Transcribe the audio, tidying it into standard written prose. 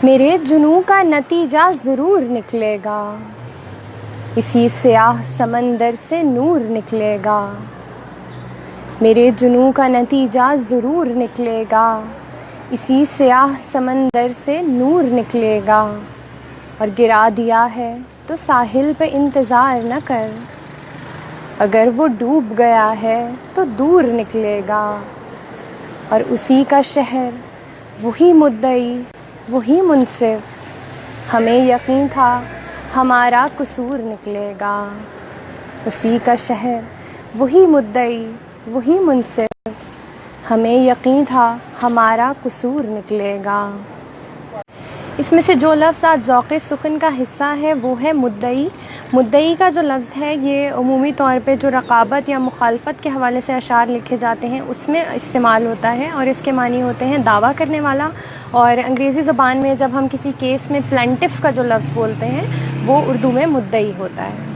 میرے جنوں کا نتیجہ ضرور نکلے گا، اسی سیاہ سمندر سے نور نکلے گا۔ میرے جنوں کا نتیجہ ضرور نکلے گا، اسی سیاہ سمندر سے نور نکلے گا۔ اور گرا دیا ہے تو ساحل پہ انتظار نہ کر، اگر وہ ڈوب گیا ہے تو دور نکلے گا۔ اور اسی کا شہر، وہی مدعی، وہی منصف، ہمیں یقین تھا ہمارا قصور نکلے گا۔ اسی کا شہر، وہی مدعی، وہی منصف، ہمیں یقین تھا ہمارا قصور نکلے گا۔ اس میں سے جو لفظ آج ذوق سخن کا حصہ ہے وہ ہے مدعی۔ مدعی کا جو لفظ ہے یہ عمومی طور پہ جو رقابت یا مخالفت کے حوالے سے اشعار لکھے جاتے ہیں اس میں استعمال ہوتا ہے، اور اس کے معنی ہوتے ہیں دعویٰ کرنے والا۔ اور انگریزی زبان میں جب ہم کسی کیس میں پلینٹف کا جو لفظ بولتے ہیں وہ اردو میں مدعی ہوتا ہے۔